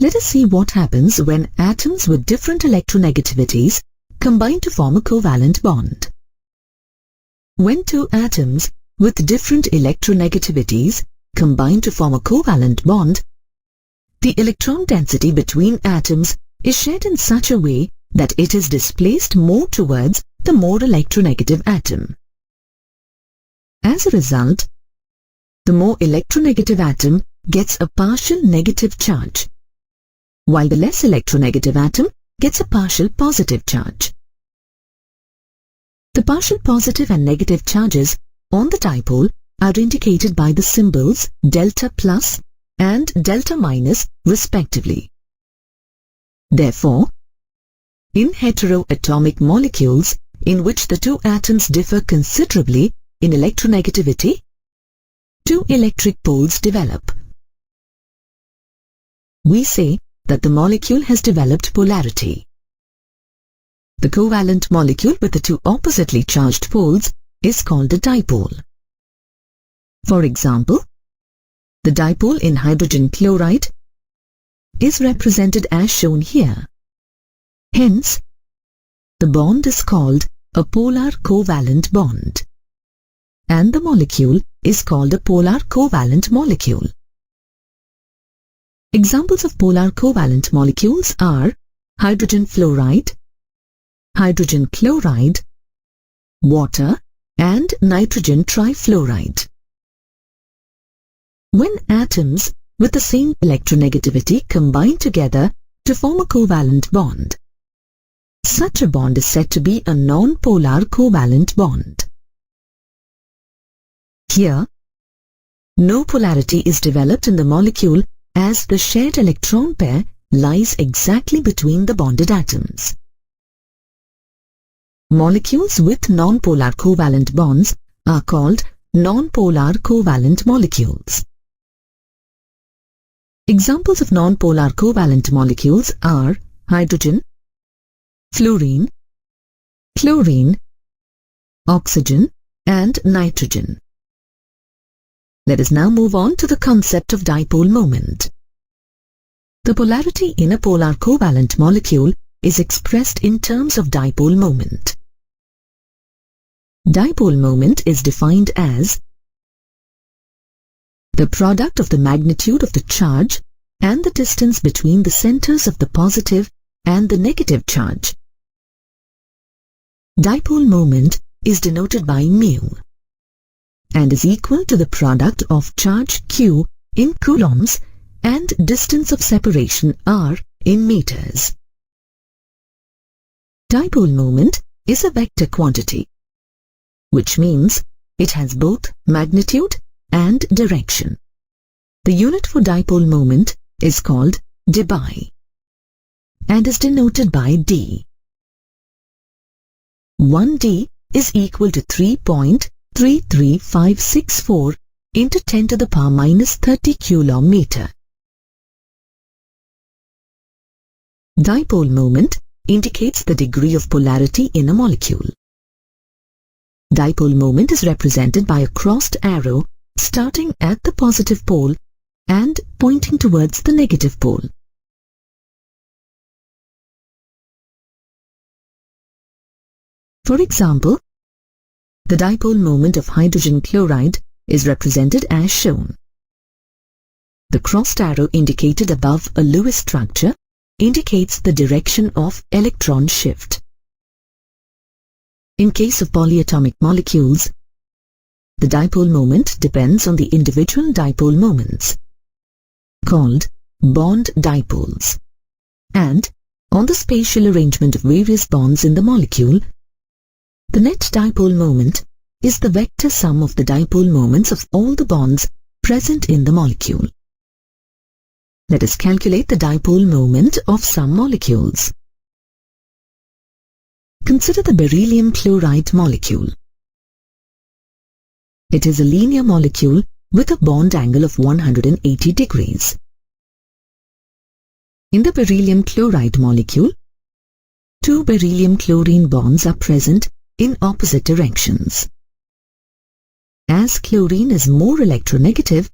Let us see what happens when atoms with different electronegativities combine to form a covalent bond. When two atoms with different electronegativities combine to form a covalent bond, the electron density between atoms is shared in such a way that it is displaced more towards the more electronegative atom. As a result, the more electronegative atom gets a partial negative charge, while the less electronegative atom gets a partial positive charge. The partial positive and negative charges on the dipole are indicated by the symbols delta plus and delta minus respectively. Therefore, in heteroatomic molecules in which the two atoms differ considerably in electronegativity, two electric poles develop. We say that the molecule has developed polarity. The covalent molecule with the two oppositely charged poles is called a dipole. For example, the dipole in hydrogen chloride is represented as shown here. Hence, the bond is called a polar covalent bond, and the molecule is called a polar covalent molecule. Examples of polar covalent molecules are hydrogen fluoride, hydrogen chloride, water, and nitrogen trifluoride. When atoms with the same electronegativity combine together to form a covalent bond, such a bond is said to be a non-polar covalent bond. Here, no polarity is developed in the molecule as the shared electron pair lies exactly between the bonded atoms. Molecules with non-polar covalent bonds are called non-polar covalent molecules. Examples of non-polar covalent molecules are hydrogen, fluorine, chlorine, oxygen, and nitrogen. Let us now move on to the concept of dipole moment. The polarity in a polar covalent molecule is expressed in terms of dipole moment. Dipole moment is defined as the product of the magnitude of the charge and the distance between the centers of the positive and the negative charge. Dipole moment is denoted by mu and is equal to the product of charge q in coulombs and distance of separation r in meters. Dipole moment is a vector quantity, which means it has both magnitude and direction. The unit for dipole moment is called dBi and is denoted by d. 1d is equal to 3.33564 into 10 to the power minus 30 coulomb-meter. Dipole moment indicates the degree of polarity in a molecule. Dipole moment is represented by a crossed arrow starting at the positive pole and pointing towards the negative pole. For example, the dipole moment of hydrogen chloride is represented as shown. The crossed arrow indicated above a Lewis structure indicates the direction of electron shift. In case of polyatomic molecules, the dipole moment depends on the individual dipole moments, called bond dipoles, and on the spatial arrangement of various bonds in the molecule. The net dipole moment is the vector sum of the dipole moments of all the bonds present in the molecule. Let us calculate the dipole moment of some molecules. Consider the beryllium chloride molecule. It is a linear molecule with a bond angle of 180 degrees. In the beryllium chloride molecule, two beryllium chlorine bonds are present in opposite directions. As chlorine is more electronegative,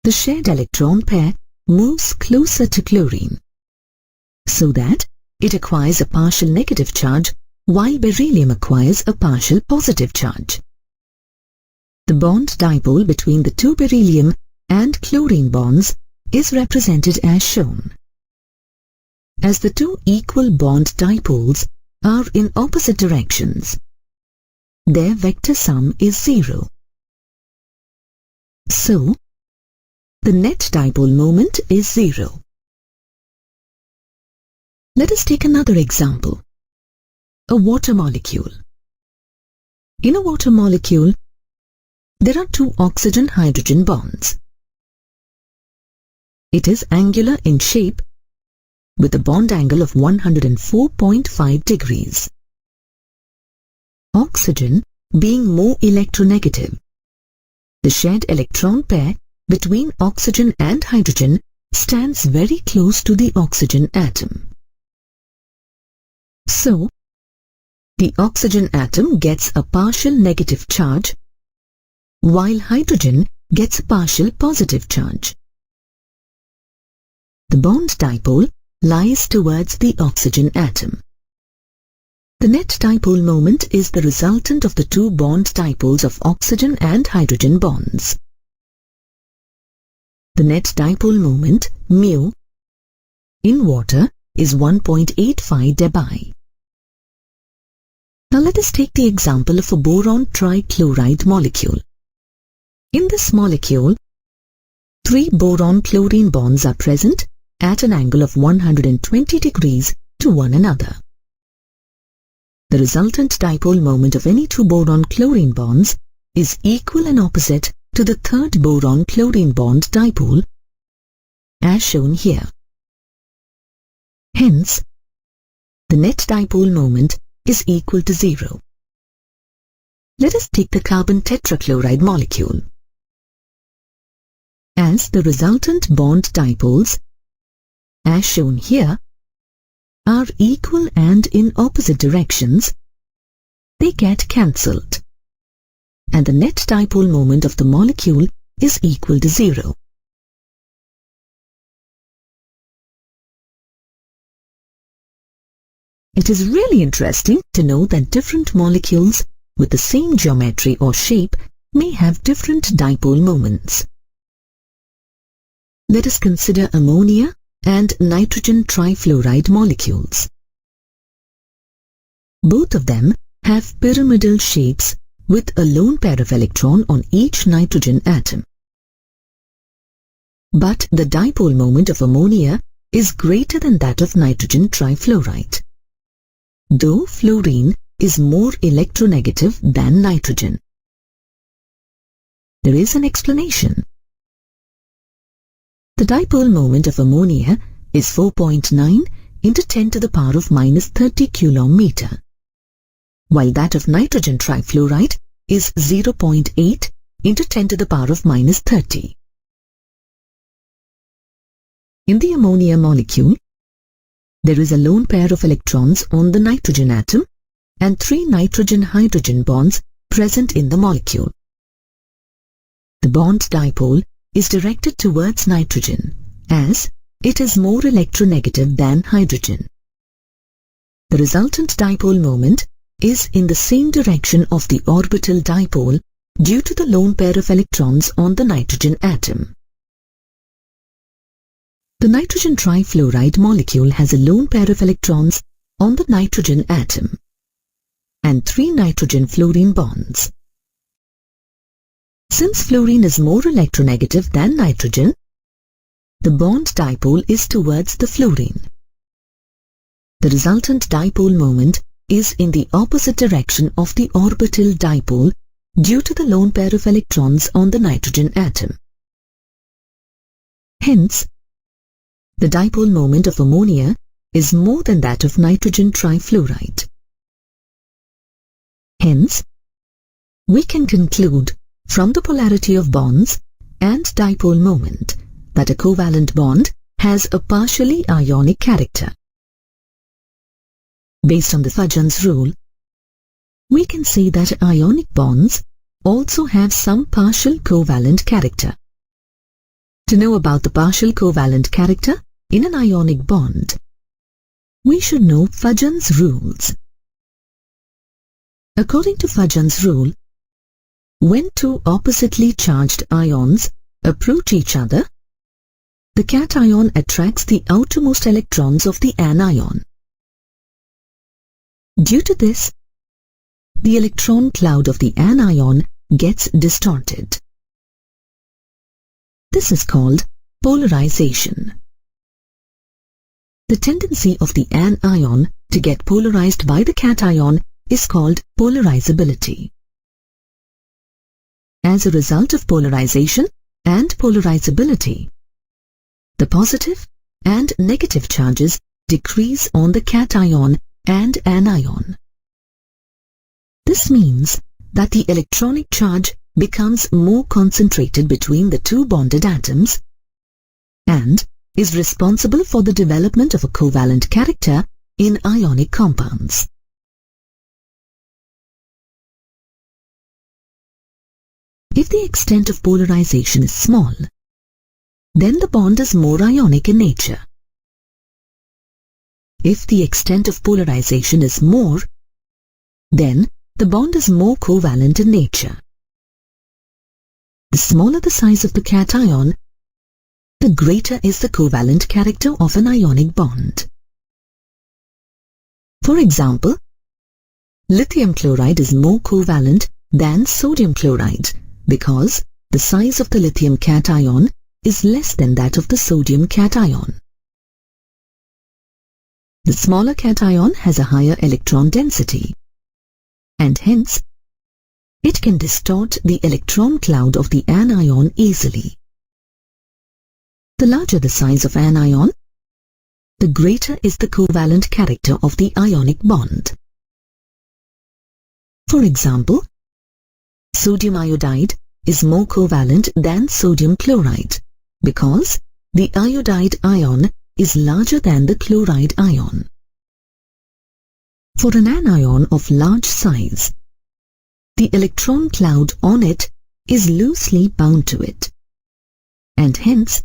the shared electron pair moves closer to chlorine, so that it acquires a partial negative charge while beryllium acquires a partial positive charge. The bond dipole between the two beryllium and chlorine bonds is represented as shown. As the two equal bond dipoles are in opposite directions, their vector sum is 0. So, the net dipole moment is 0. Let us take another example. A water molecule. In a water molecule, there are two oxygen-hydrogen bonds. It is angular in shape with a bond angle of 104.5 degrees. Oxygen being more electronegative, the shared electron pair between oxygen and hydrogen stands very close to the oxygen atom. So, the oxygen atom gets a partial negative charge, while hydrogen gets a partial positive charge. The bond dipole lies towards the oxygen atom. The net dipole moment is the resultant of the two bond dipoles of oxygen and hydrogen bonds. The net dipole moment, mu, in water is 1.85 dBi. Now let us take the example of a boron trichloride molecule. In this molecule, 3 boron-chlorine bonds are present at an angle of 120 degrees to one another. The resultant dipole moment of any two boron-chlorine bonds is equal and opposite to the third boron-chlorine bond dipole, as shown here. Hence, the net dipole moment is equal to 0. Let us take the carbon tetrachloride molecule. As the resultant bond dipoles, as shown here, are equal and in opposite directions, they get cancelled, and the net dipole moment of the molecule is equal to 0. It is really interesting to know that different molecules with the same geometry or shape may have different dipole moments. Let us consider ammonia and nitrogen trifluoride molecules. Both of them have pyramidal shapes with a lone pair of electrons on each nitrogen atom. But the dipole moment of ammonia is greater than that of nitrogen trifluoride, though fluorine is more electronegative than nitrogen. There is an explanation. The dipole moment of ammonia is 4.9 into 10 to the power of minus 30 coulomb-meter, while that of nitrogen trifluoride is 0.8 into 10 to the power of minus 30. In the ammonia molecule, there is a lone pair of electrons on the nitrogen atom and 3 nitrogen-hydrogen bonds present in the molecule. The bond dipole is directed towards nitrogen, as it is more electronegative than hydrogen. The resultant dipole moment is in the same direction of the orbital dipole due to the lone pair of electrons on the nitrogen atom. The nitrogen trifluoride molecule has a lone pair of electrons on the nitrogen atom and 3 nitrogen-fluorine bonds. Since fluorine is more electronegative than nitrogen, the bond dipole is towards the fluorine. The resultant dipole moment is in the opposite direction of the orbital dipole due to the lone pair of electrons on the nitrogen atom. Hence, the dipole moment of ammonia is more than that of nitrogen trifluoride. Hence, we can conclude from the polarity of bonds and dipole moment that a covalent bond has a partially ionic character. Based on the Fajans rule, we can say that ionic bonds also have some partial covalent character. To know about the partial covalent character in an ionic bond, we should know Fajans' rules. According to Fajans' rule, when two oppositely charged ions approach each other, the cation attracts the outermost electrons of the anion. Due to this, the electron cloud of the anion gets distorted. This is called polarization. The tendency of the anion to get polarized by the cation is called polarizability. As a result of polarization and polarizability, the positive and negative charges decrease on the cation and anion. This means that the electronic charge becomes more concentrated between the two bonded atoms and is responsible for the development of a covalent character in ionic compounds. If the extent of polarization is small, then the bond is more ionic in nature. If the extent of polarization is more, then the bond is more covalent in nature. The smaller the size of the cation, the greater is the covalent character of an ionic bond. For example, lithium chloride is more covalent than sodium chloride because the size of the lithium cation is less than that of the sodium cation. The smaller cation has a higher electron density, and hence it can distort the electron cloud of the anion easily. The larger the size of anion, the greater is the covalent character of the ionic bond. For example, sodium iodide is more covalent than sodium chloride because the iodide ion is larger than the chloride ion. For an anion of large size, the electron cloud on it is loosely bound to it, and hence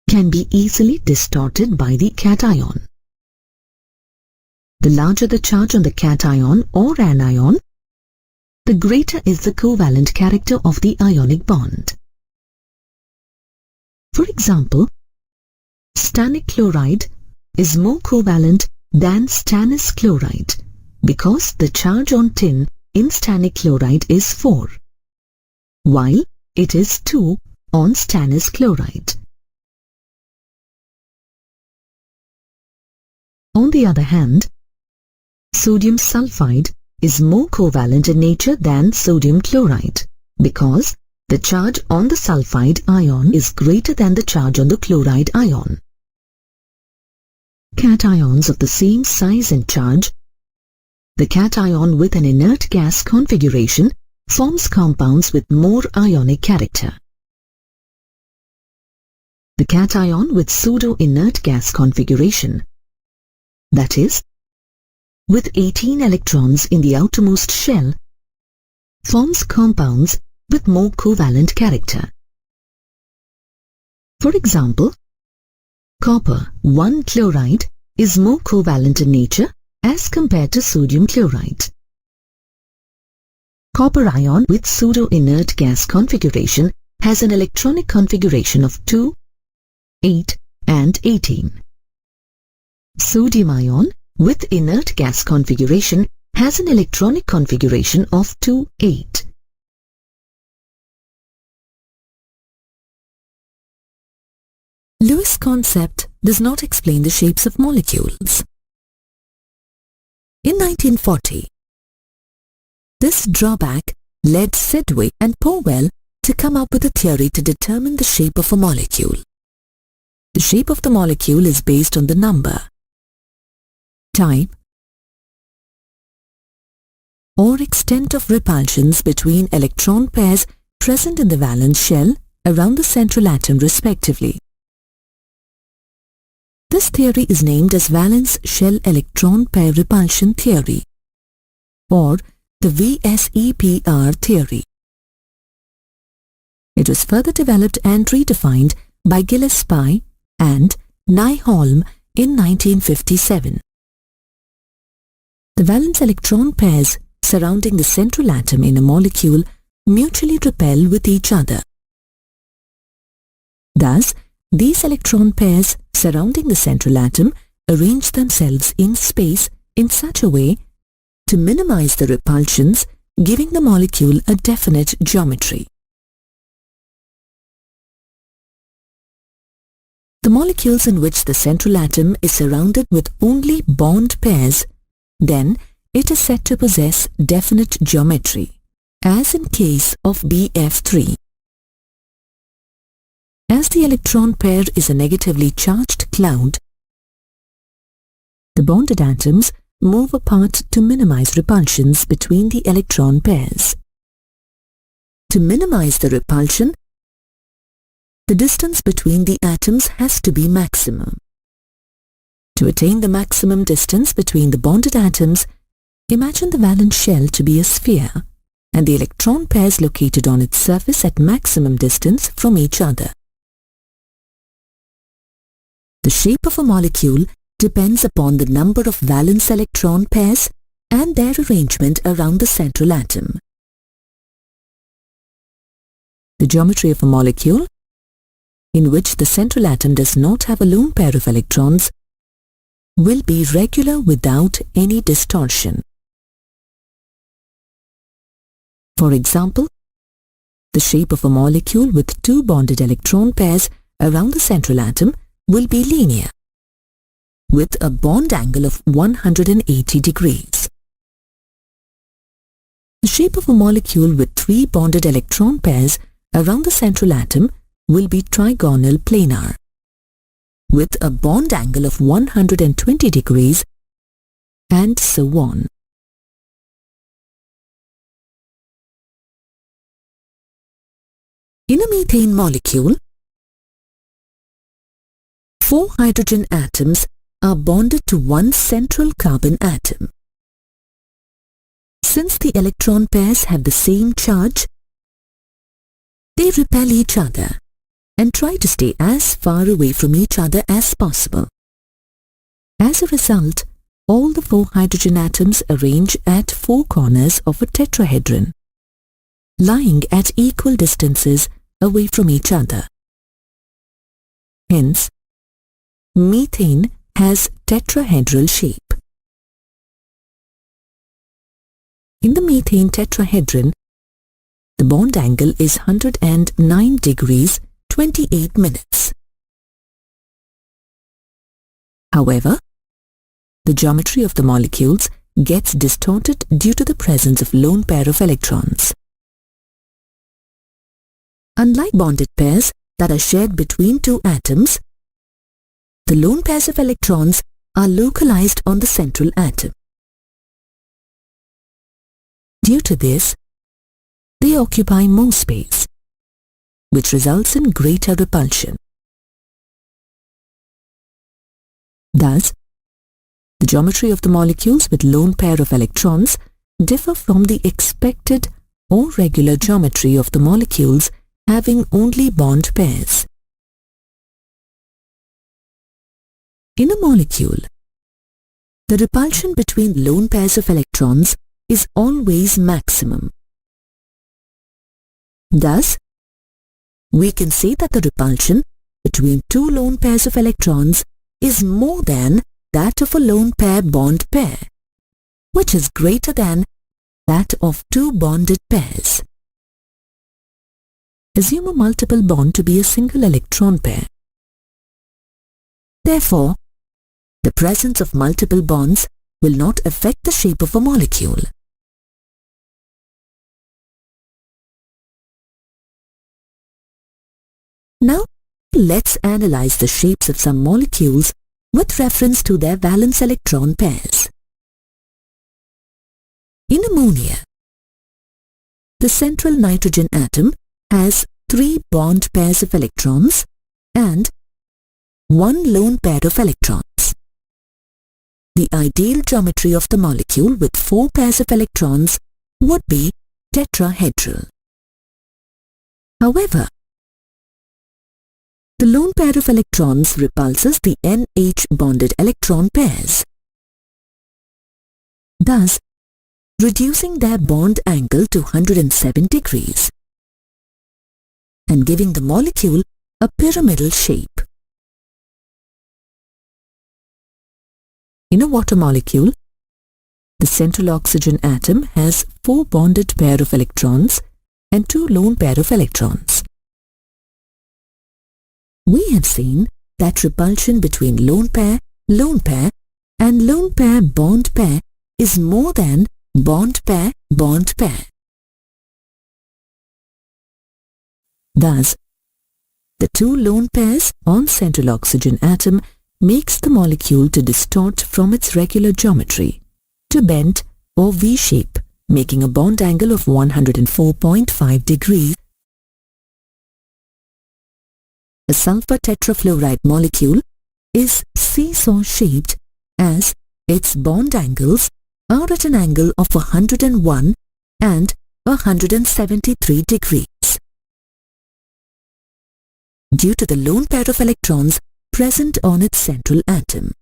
can be easily distorted by the cation. The larger the charge on the cation or anion, the greater is the covalent character of the ionic bond. For example, stannic chloride is more covalent than stannous chloride because the charge on tin in stannic chloride is 4, while it is 2 on stannous chloride. On the other hand, sodium sulfide is more covalent in nature than sodium chloride because the charge on the sulfide ion is greater than the charge on the chloride ion. Cations of the same size and charge, the cation with an inert gas configuration forms compounds with more ionic character. The cation with pseudo-inert gas configuration, that is, with 18 electrons in the outermost shell, forms compounds with more covalent character. For example, copper 1 chloride is more covalent in nature as compared to sodium chloride. Copper ion with pseudo-inert gas configuration has an electronic configuration of 2, 8 and 18. Sodium ion with inert gas configuration has an electronic configuration of 2, 8. Lewis' concept does not explain the shapes of molecules. In 1940, this drawback led Sedgwick and Powell to come up with a theory to determine the shape of a molecule. The shape of the molecule is based on the number, type, or extent of repulsions between electron pairs present in the valence shell around the central atom respectively. This theory is named as valence shell electron pair repulsion theory, or the VSEPR theory. It was further developed and redefined by Gillespie and Nyholm in 1957. The valence electron pairs surrounding the central atom in a molecule mutually repel with each other. Thus, these electron pairs surrounding the central atom arrange themselves in space in such a way to minimize the repulsions, giving the molecule a definite geometry. The molecules in which the central atom is surrounded with only bond pairs, then it is said to possess definite geometry, as in case of BF3. As the electron pair is a negatively charged cloud, the bonded atoms move apart to minimize repulsions between the electron pairs. To minimize the repulsion, the distance between the atoms has to be maximum. To attain the maximum distance between the bonded atoms, imagine the valence shell to be a sphere and the electron pairs located on its surface at maximum distance from each other. The shape of a molecule depends upon the number of valence electron pairs and their arrangement around the central atom. The geometry of a molecule, in which the central atom does not have a lone pair of electrons, will be regular without any distortion. For example, the shape of a molecule with two bonded electron pairs around the central atom will be linear, with a bond angle of 180 degrees. The shape of a molecule with three bonded electron pairs around the central atom will be trigonal planar, with a bond angle of 120 degrees, and so on. In a methane molecule, 4 hydrogen atoms are bonded to one central carbon atom. Since the electron pairs have the same charge, they repel each other and try to stay as far away from each other as possible. As a result, all the 4 hydrogen atoms arrange at 4 corners of a tetrahedron, lying at equal distances away from each other. Hence, methane has tetrahedral shape. In the methane tetrahedron, the bond angle is 109 degrees 28 minutes. However, the geometry of the molecules gets distorted due to the presence of lone pair of electrons. Unlike bonded pairs that are shared between two atoms, the lone pairs of electrons are localized on the central atom. Due to this, they occupy more space, which results in greater repulsion. Thus, the geometry of the molecules with lone pair of electrons differ from the expected or regular geometry of the molecules having only bond pairs. In a molecule, the repulsion between lone pairs of electrons is always maximum. Thus, we can say that the repulsion between two lone pairs of electrons is more than that of a lone pair bond pair, which is greater than that of two bonded pairs. Assume a multiple bond to be a single electron pair. Therefore, the presence of multiple bonds will not affect the shape of a molecule. Now, let's analyze the shapes of some molecules with reference to their valence electron pairs. In ammonia, the central nitrogen atom has 3 bond pairs of electrons and 1 lone pair of electrons. The ideal geometry of the molecule with 4 pairs of electrons would be tetrahedral. However, the lone pair of electrons repulses the NH bonded electron pairs, thus reducing their bond angle to 107 degrees and giving the molecule a pyramidal shape. In a water molecule, the central oxygen atom has 4 bonded pair of electrons and 2 lone pair of electrons. We have seen that repulsion between lone pair, and lone pair bond pair is more than bond pair. Thus, the 2 lone pairs on central oxygen atom makes the molecule to distort from its regular geometry to bend or V-shape, making a bond angle of 104.5 degrees. A sulfur tetrafluoride molecule is seesaw-shaped as its bond angles are at an angle of 101 and 173 degrees. Due to the lone pair of electrons present on its central atom.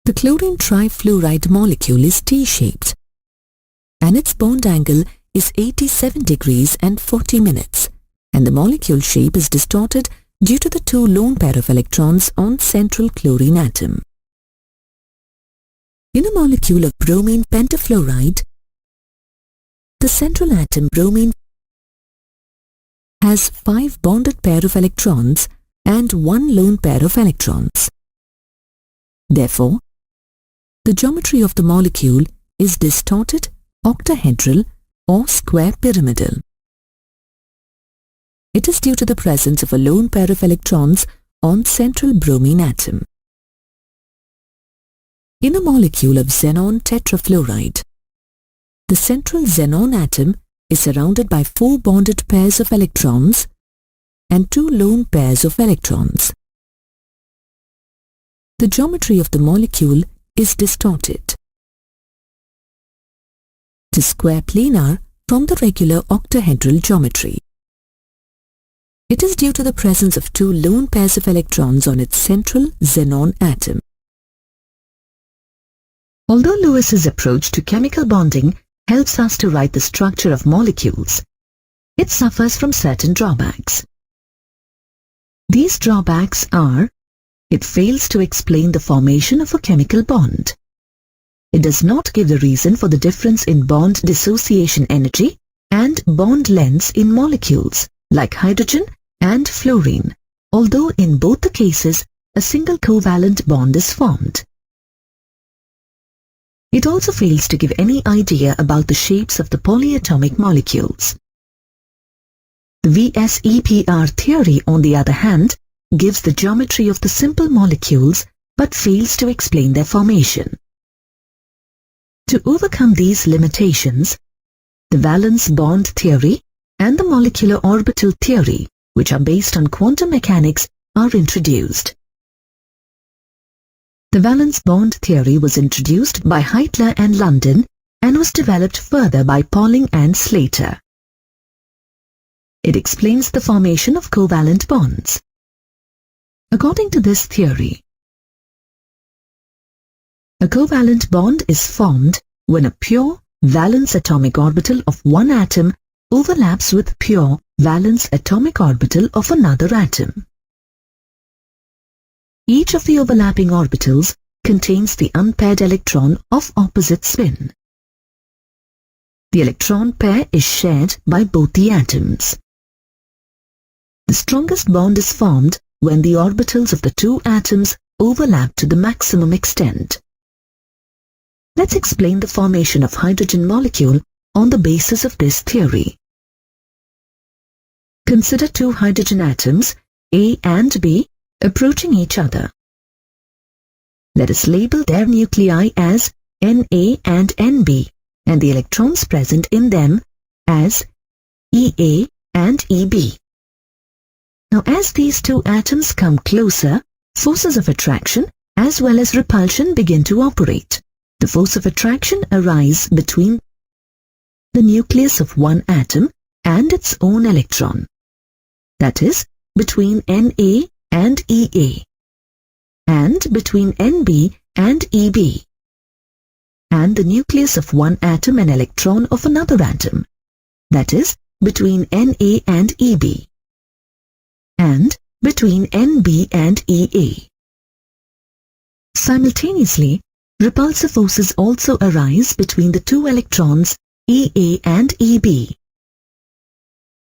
The chlorine trifluoride molecule is T-shaped and its bond angle is 87 degrees and 40 minutes, and the molecule shape is distorted due to the 2 lone pair of electrons on central chlorine atom. In a molecule of bromine pentafluoride, the central atom bromine has 5 bonded pair of electrons and 1 lone pair of electrons. Therefore, the geometry of the molecule is distorted, octahedral or square pyramidal. It is due to the presence of a lone pair of electrons on central bromine atom. In a molecule of xenon tetrafluoride, the central xenon atom is surrounded by 4 bonded pairs of electrons and 2 lone pairs of electrons. The geometry of the molecule is distorted to square planar from the regular octahedral geometry. It is due to the presence of 2 lone pairs of electrons on its central xenon atom. Although Lewis's approach to chemical bonding helps us to write the structure of molecules, it suffers from certain drawbacks. These drawbacks are: it fails to explain the formation of a chemical bond. It does not give the reason for the difference in bond dissociation energy and bond lengths in molecules like hydrogen and fluorine, although in both the cases a single covalent bond is formed. It also fails to give any idea about the shapes of the polyatomic molecules. The VSEPR theory, on the other hand, gives the geometry of the simple molecules but fails to explain their formation. To overcome these limitations, the valence bond theory and the molecular orbital theory, which are based on quantum mechanics, are introduced. The valence bond theory was introduced by Heitler and London and was developed further by Pauling and Slater. It explains the formation of covalent bonds. According to this theory, a covalent bond is formed when a pure valence atomic orbital of one atom overlaps with pure valence atomic orbital of another atom. Each of the overlapping orbitals contains the unpaired electron of opposite spin. The electron pair is shared by both the atoms. The strongest bond is formed when the orbitals of the 2 atoms overlap to the maximum extent. Let's explain the formation of hydrogen molecule on the basis of this theory. Consider 2 hydrogen atoms, A and B, approaching each other. Let us label their nuclei as Na and Nb and the electrons present in them as Ea and Eb. Now, as these 2 atoms come closer, forces of attraction as well as repulsion begin to operate. The force of attraction arises between the nucleus of one atom and its own electron, that is, between Na and Ea, and between Nb and Eb, and the nucleus of one atom and electron of another atom, that is, between Na and Eb, and between Nb and Ea. Simultaneously, repulsive forces also arise between the two electrons Ea and Eb,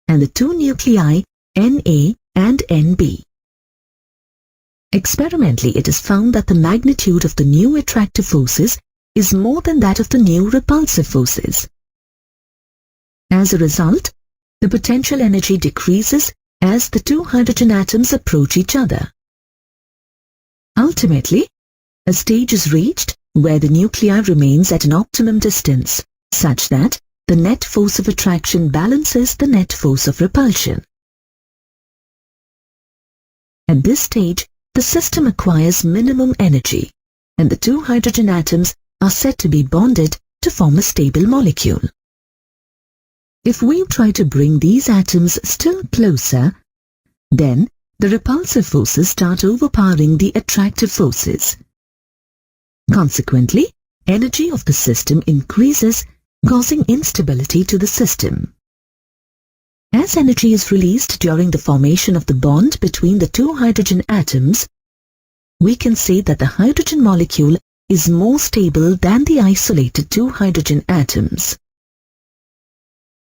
and the two nuclei Na and Nb. Experimentally, it is found that the magnitude of the new attractive forces is more than that of the new repulsive forces. As a result, the potential energy decreases as the two hydrogen atoms approach each other. Ultimately, a stage is reached where the nuclei remains at an optimum distance, such that the net force of attraction balances the net force of repulsion. At this stage, the system acquires minimum energy, and the two hydrogen atoms are said to be bonded to form a stable molecule. If we try to bring these atoms still closer, then the repulsive forces start overpowering the attractive forces. Consequently, energy of the system increases, causing instability to the system. As energy is released during the formation of the bond between the two hydrogen atoms, we can say that the hydrogen molecule is more stable than the isolated two hydrogen atoms.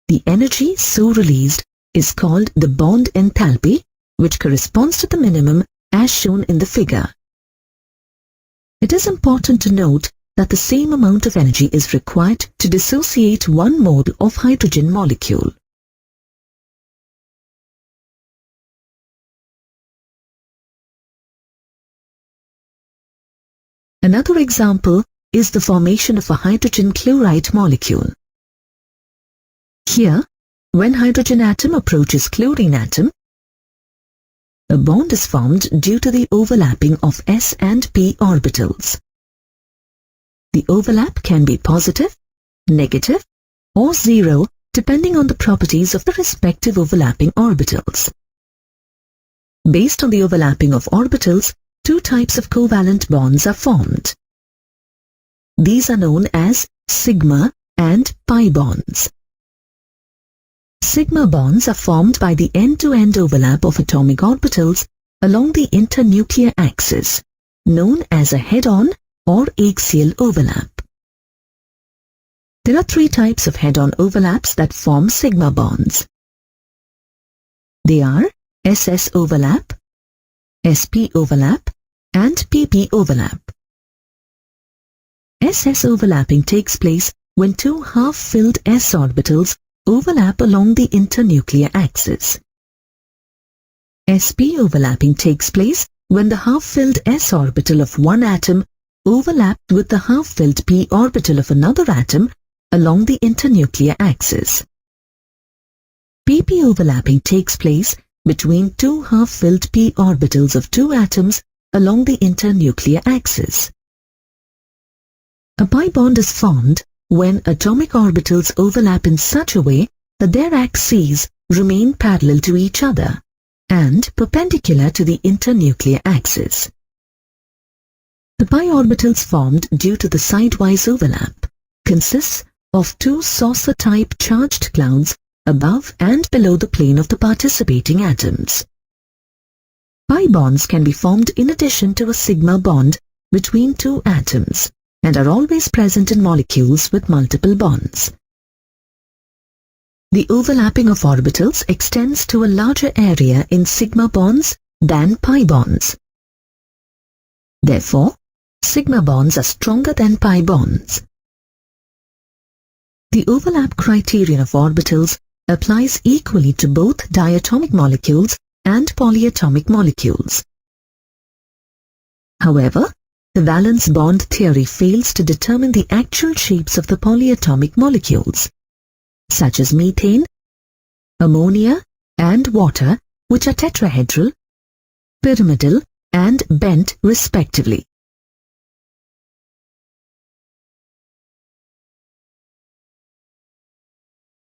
The energy so released is called the bond enthalpy, which corresponds to the minimum as shown in the figure. It is important to note that the same amount of energy is required to dissociate one mole of hydrogen molecule. Another example is the formation of a hydrogen chloride molecule. Here, when hydrogen atom approaches chlorine atom, a bond is formed due to the overlapping of s and p orbitals. The overlap can be positive, negative, or zero depending on the properties of the respective overlapping orbitals. Based on the overlapping of orbitals, two types of covalent bonds are formed. These are known as sigma and pi bonds. Sigma bonds are formed by the end-to-end overlap of atomic orbitals along the internuclear axis, known as a head-on or axial overlap. There are three types of head-on overlaps that form sigma bonds. They are SS overlap, SP overlap, and PP overlap. SS overlapping takes place when two half-filled s orbitals overlap along the internuclear axis. SP overlapping takes place when the half-filled s orbital of one atom overlapped with the half-filled p orbital of another atom along the internuclear axis. PP overlapping takes place between two half-filled p orbitals of two atoms along the internuclear axis. A pi bond is formed when atomic orbitals overlap in such a way that their axes remain parallel to each other and perpendicular to the internuclear axis. The pi orbitals formed due to the sidewise overlap consists of two saucer-type charged clouds above and below the plane of the participating atoms. Pi bonds can be formed in addition to a sigma bond between two atoms and are always present in molecules with multiple bonds. The overlapping of orbitals extends to a larger area in sigma bonds than pi bonds. Therefore, sigma bonds are stronger than pi bonds. The overlap criterion of orbitals applies equally to both diatomic molecules and polyatomic molecules. However, the valence bond theory fails to determine the actual shapes of the polyatomic molecules, such as methane, ammonia, and water, which are tetrahedral, pyramidal, and bent respectively.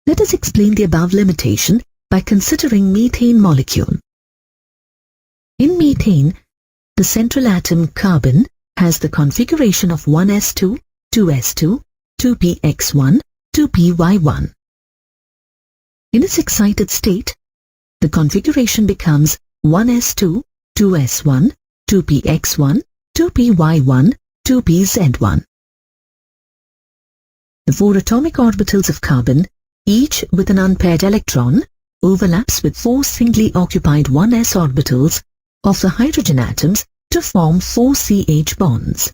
Let us explain the above limitation by considering methane molecule. In methane, the central atom carbon has the configuration of 1s2, 2s2, 2px1, 2py1. In its excited state, the configuration becomes 1s2, 2s1, 2px1, 2py1, 2pz1. The four atomic orbitals of carbon, each with an unpaired electron, overlaps with four singly occupied 1s orbitals of the hydrogen atoms to form 4 CH bonds.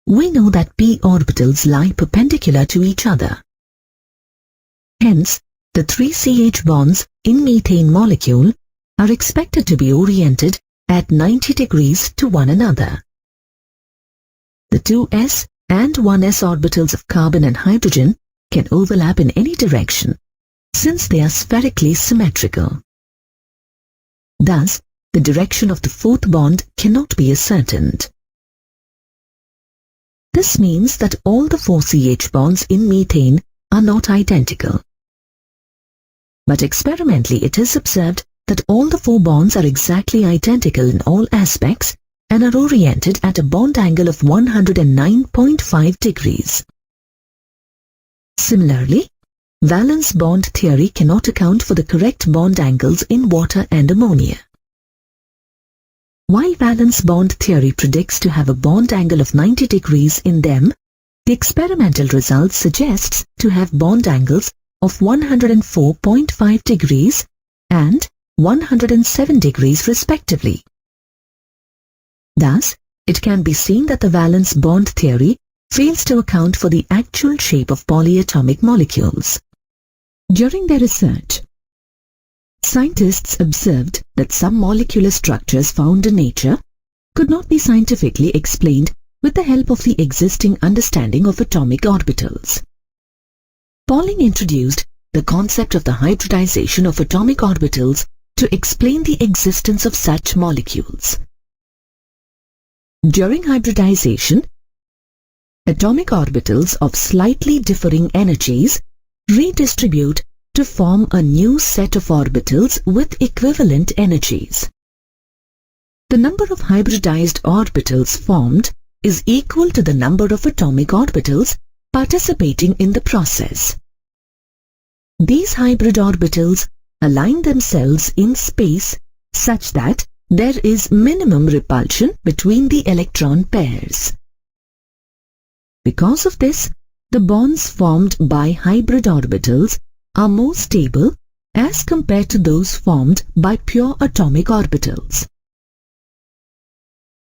We know that p orbitals lie perpendicular to each other. Hence, the 3 CH bonds in methane molecule are expected to be oriented at 90 degrees to one another. The 2s and 1s orbitals of carbon and hydrogen can overlap in any direction, since they are spherically symmetrical. Thus, the direction of the fourth bond cannot be ascertained. This means that all the 4 CH bonds in methane are not identical. But experimentally it is observed that all the 4 bonds are exactly identical in all aspects and are oriented at a bond angle of 109.5 degrees. Similarly, valence bond theory cannot account for the correct bond angles in water and ammonia. While valence bond theory predicts to have a bond angle of 90 degrees in them, the experimental result suggests to have bond angles of 104.5 degrees and 107 degrees respectively. Thus, it can be seen that the valence bond theory fails to account for the actual shape of polyatomic molecules. During their research, scientists observed that some molecular structures found in nature could not be scientifically explained with the help of the existing understanding of atomic orbitals. Pauling introduced the concept of the hybridization of atomic orbitals to explain the existence of such molecules. During hybridization, atomic orbitals of slightly differing energies redistribute to form a new set of orbitals with equivalent energies. The number of hybridized orbitals formed is equal to the number of atomic orbitals participating in the process. These hybrid orbitals align themselves in space such that there is minimum repulsion between the electron pairs. Because of this, the bonds formed by hybrid orbitals are more stable as compared to those formed by pure atomic orbitals.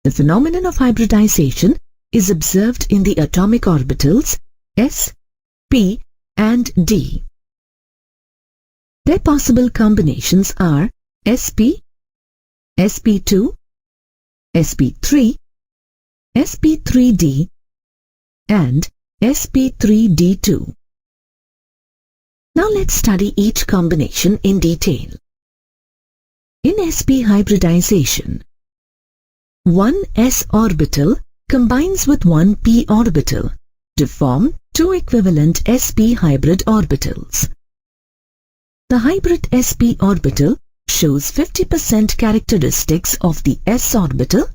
The phenomenon of hybridization is observed in the atomic orbitals s, p and d. Their possible combinations are sp, sp2, sp3, sp3d and sp3d2. Now let's study each combination in detail. In sp hybridization, one s orbital combines with one p orbital to form two equivalent sp hybrid orbitals. The hybrid sp orbital shows 50% characteristics of the s orbital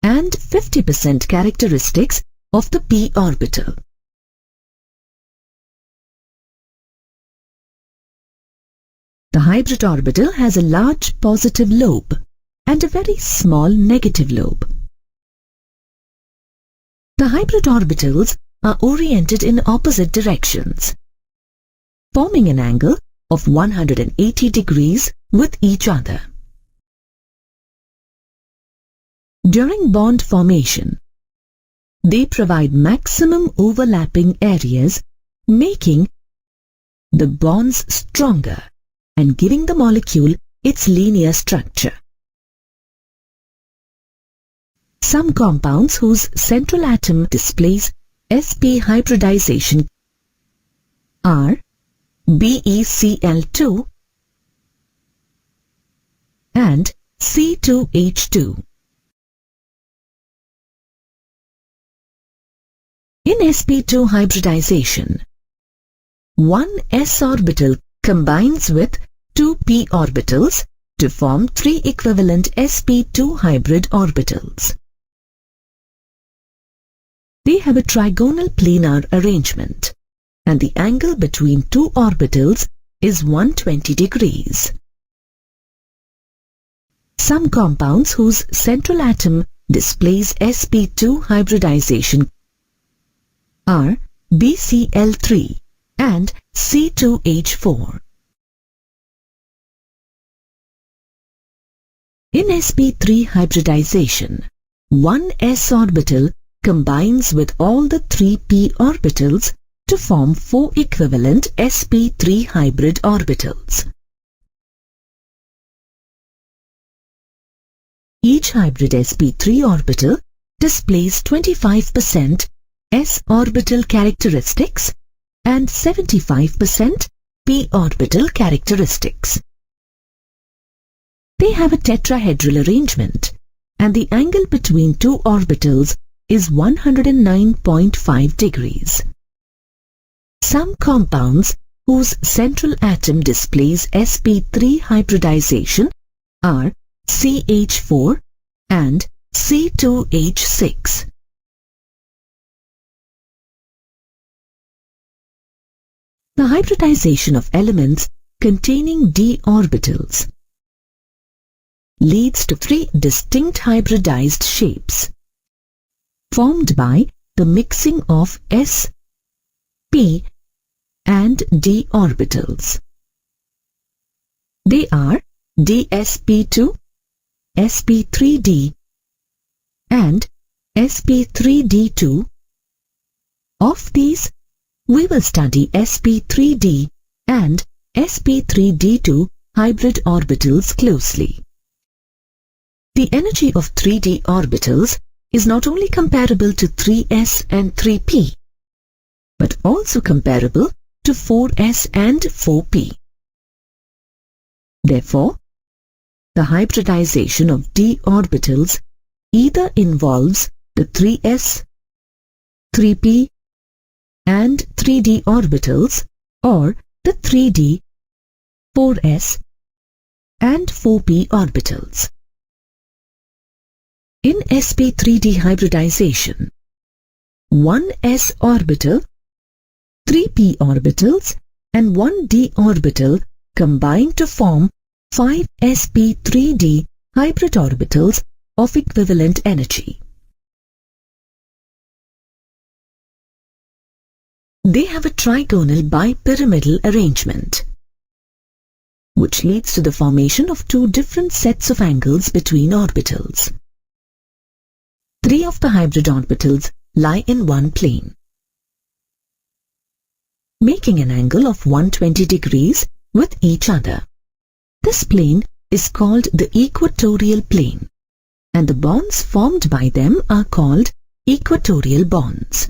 and 50% characteristics of the p orbital. The hybrid orbital has a large positive lobe and a very small negative lobe. The hybrid orbitals are oriented in opposite directions, forming an angle of 180 degrees with each other. During bond formation, they provide maximum overlapping areas, making the bonds stronger and giving the molecule its linear structure. Some compounds whose central atom displays sp hybridization are BeCl2 and C2H2. In sp2 hybridization, one s orbital combines with two p orbitals to form three equivalent sp2 hybrid orbitals. They have a trigonal planar arrangement, and the angle between two orbitals is 120 degrees. Some compounds whose central atom displays sp2 hybridization are BCl3 and C2H4. In sp3 hybridization, one s orbital combines with all the three p orbitals to form four equivalent sp3 hybrid orbitals. Each hybrid sp3 orbital displays 25% s orbital characteristics and 75% p orbital characteristics. They have a tetrahedral arrangement, and the angle between two orbitals is 109.5 degrees. Some compounds whose central atom displays sp3 hybridization are CH4 and C2H6. The hybridization of elements containing d orbitals leads to three distinct hybridized shapes formed by the mixing of s, p and d orbitals. They are dsp2, sp3d and sp3d2. Of these, we will study sp3d and sp3d2 hybrid orbitals closely. The energy of 3d orbitals is not only comparable to 3s and 3p, but also comparable to 4s and 4p. Therefore, the hybridization of d orbitals either involves the 3s, 3p and 3d orbitals, or the 3d, 4s and 4p orbitals. In sp3d hybridization, one s orbital, three p orbitals and one d orbital combine to form 5 sp3d hybrid orbitals of equivalent energy. They have a trigonal bipyramidal arrangement, which leads to the formation of two different sets of angles between orbitals. Three of the hybrid orbitals lie in one plane, making an angle of 120 degrees with each other. This plane is called the equatorial plane, and the bonds formed by them are called equatorial bonds.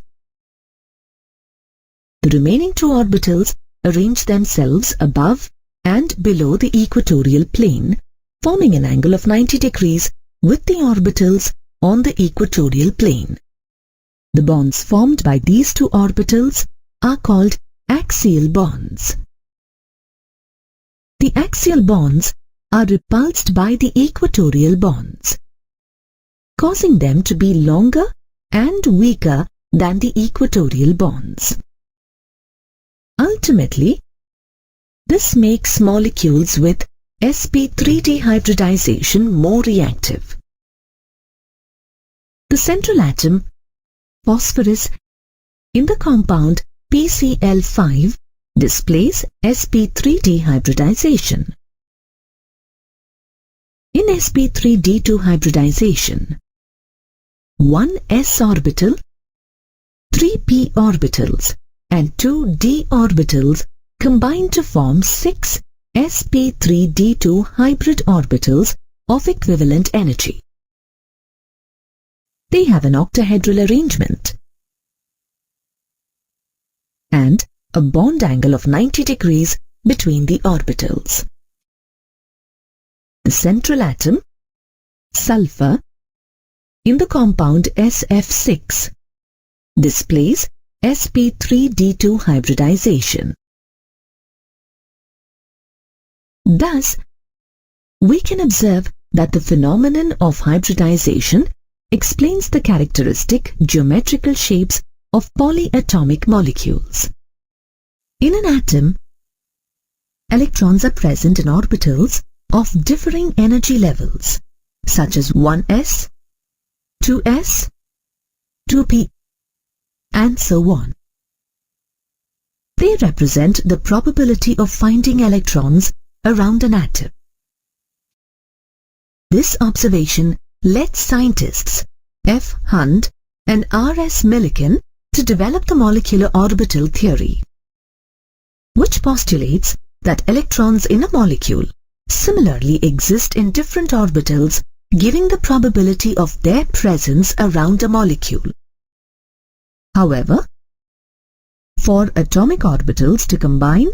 The remaining two orbitals arrange themselves above and below the equatorial plane, forming an angle of 90 degrees with the orbitals on the equatorial plane. The bonds formed by these two orbitals are called axial bonds. The axial bonds are repulsed by the equatorial bonds, causing them to be longer and weaker than the equatorial bonds. Ultimately, this makes molecules with sp3d hybridization more reactive. The central atom, phosphorus, in the compound PCl5 displays sp3d hybridization. In sp3d2 hybridization, one s orbital, three p orbitals and two d orbitals combine to form 6 sp3d2 hybrid orbitals of equivalent energy. They have an octahedral arrangement and a bond angle of 90 degrees between the orbitals. The central atom, sulfur, in the compound SF6 displays sp3d2 hybridization. Thus, we can observe that the phenomenon of hybridization explains the characteristic geometrical shapes of polyatomic molecules. In an atom, electrons are present in orbitals of differing energy levels, such as 1s, 2s, 2p, and so on. They represent the probability of finding electrons around an atom. This observation led scientists F. Hunt and R. S. Millikan to develop the molecular orbital theory, which postulates that electrons in a molecule similarly exist in different orbitals, giving the probability of their presence around a molecule. However, for atomic orbitals to combine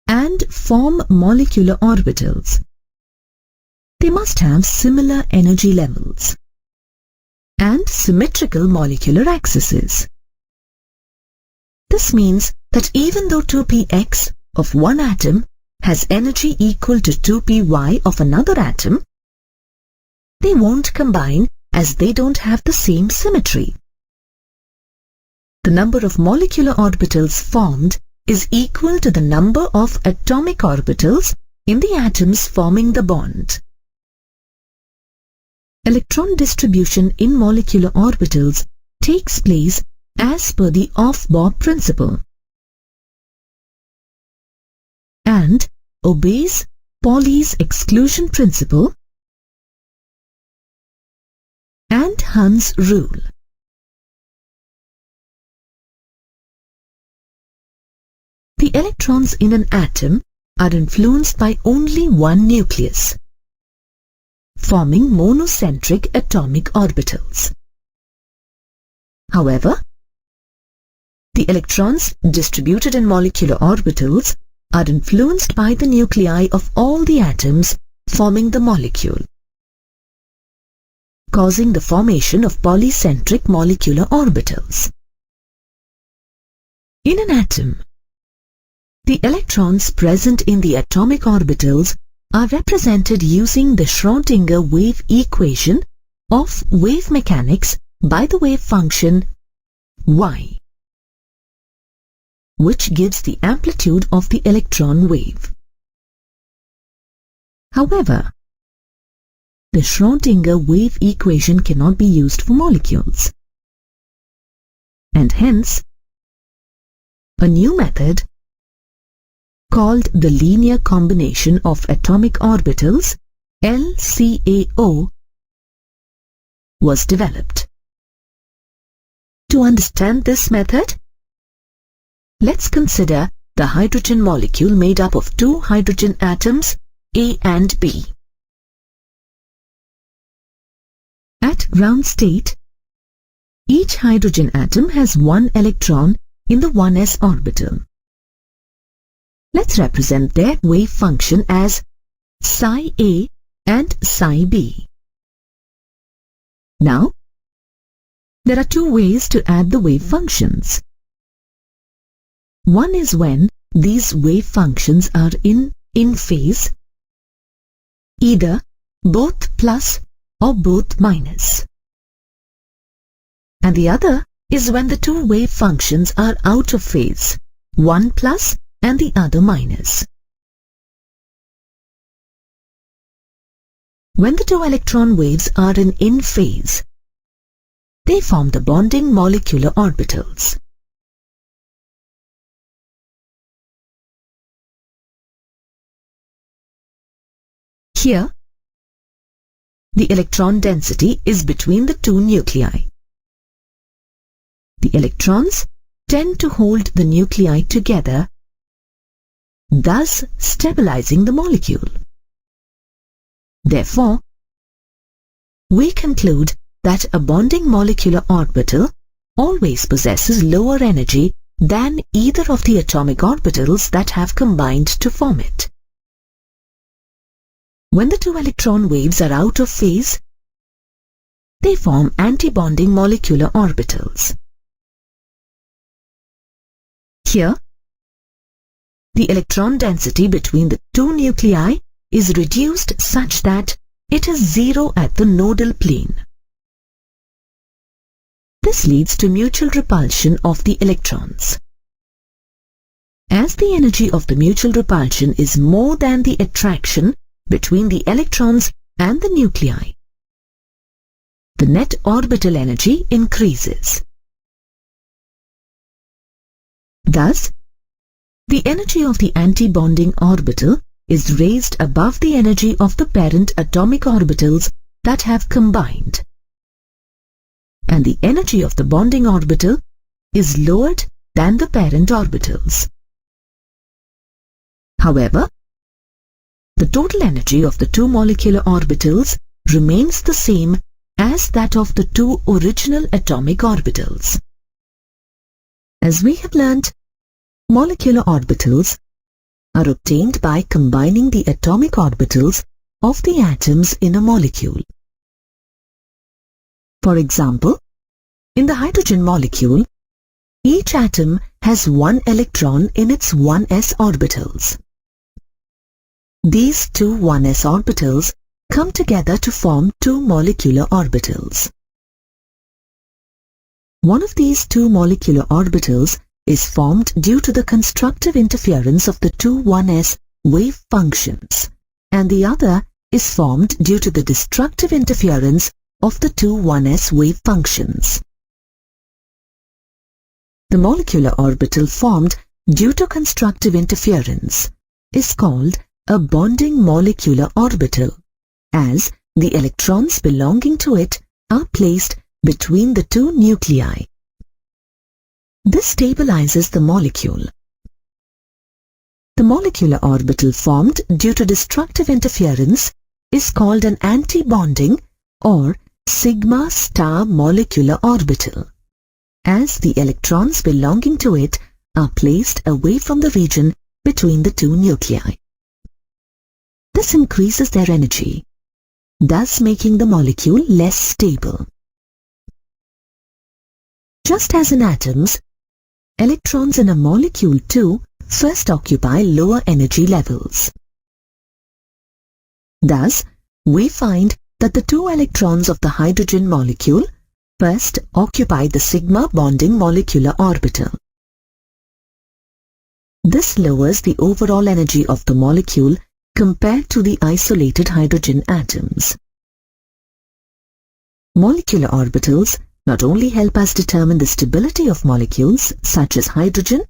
and form molecular orbitals, they must have similar energy levels and symmetrical molecular axes. This means that even though 2px of one atom has energy equal to 2py of another atom, they won't combine as they don't have the same symmetry. The number of molecular orbitals formed is equal to the number of atomic orbitals in the atoms forming the bond. Electron distribution in molecular orbitals takes place as per the off-Bohr principle and obeys Pauli's exclusion principle and Hund's rule. The electrons in an atom are influenced by only one nucleus, forming monocentric atomic orbitals. However, the electrons distributed in molecular orbitals are influenced by the nuclei of all the atoms forming the molecule, causing the formation of polycentric molecular orbitals. In an atom, the electrons present in the atomic orbitals are represented using the Schrödinger wave equation of wave mechanics by the wave function y, which gives the amplitude of the electron wave. However, the Schrödinger wave equation cannot be used for molecules, and hence a new method called the linear combination of atomic orbitals, LCAO, was developed. To understand this method, let's consider the hydrogen molecule made up of two hydrogen atoms, A and B. At ground state, each hydrogen atom has one electron in the 1s orbital. Let's represent their wave function as psi A and psi B. Now, there are two ways to add the wave functions. One is when these wave functions are in phase, either both plus or both minus. And the other is when the two wave functions are out of phase, one plus and the other minus. When the two electron waves are in phase, they form the bonding molecular orbitals. Here, the electron density is between the two nuclei. The electrons tend to hold the nuclei together, thus stabilizing the molecule. Therefore, we conclude that a bonding molecular orbital always possesses lower energy than either of the atomic orbitals that have combined to form it. When the two electron waves are out of phase, they form antibonding molecular orbitals. Here, the electron density between the two nuclei is reduced such that it is zero at the nodal plane. This leads to mutual repulsion of the electrons. As the energy of the mutual repulsion is more than the attraction between the electrons and the nuclei, the net orbital energy increases. Thus, the energy of the anti-bonding orbital is raised above the energy of the parent atomic orbitals that have combined, and the energy of the bonding orbital is lowered than the parent orbitals. However, the total energy of the two molecular orbitals remains the same as that of the two original atomic orbitals. As we have learnt, molecular orbitals are obtained by combining the atomic orbitals of the atoms in a molecule. For example, in the hydrogen molecule, each atom has one electron in its 1s orbitals. These two 1s orbitals come together to form two molecular orbitals. One of these two molecular orbitals is formed due to the constructive interference of the two 1s wave functions, and the other is formed due to the destructive interference of the two 1s wave functions. The molecular orbital formed due to constructive interference is called a bonding molecular orbital, as the electrons belonging to it are placed between the two nuclei. This stabilizes the molecule. The molecular orbital formed due to destructive interference is called an anti-bonding or sigma star molecular orbital, as the electrons belonging to it are placed away from the region between the two nuclei. This increases their energy, thus making the molecule less stable. Just as in atoms, electrons in a molecule too first occupy lower energy levels. Thus, we find that the two electrons of the hydrogen molecule first occupy the sigma bonding molecular orbital. This lowers the overall energy of the molecule compared to the isolated hydrogen atoms. Molecular orbitals not only help us determine the stability of molecules such as hydrogen,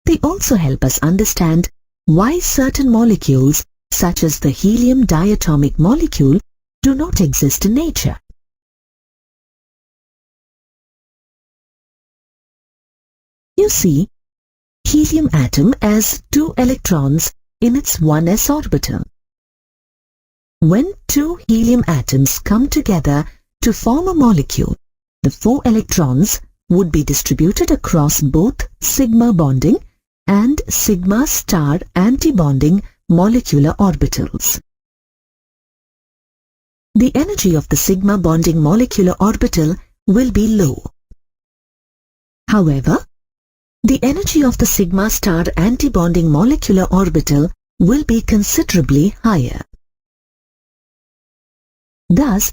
they also help us understand why certain molecules such as the helium diatomic molecule do not exist in nature. You see, helium atom has two electrons in its 1s orbital. When two helium atoms come together to form a molecule, the 4 electrons would be distributed across both sigma bonding and sigma star anti-bonding molecular orbitals. The energy of the sigma bonding molecular orbital will be low. However, the energy of the sigma star anti-bonding molecular orbital will be considerably higher. Thus,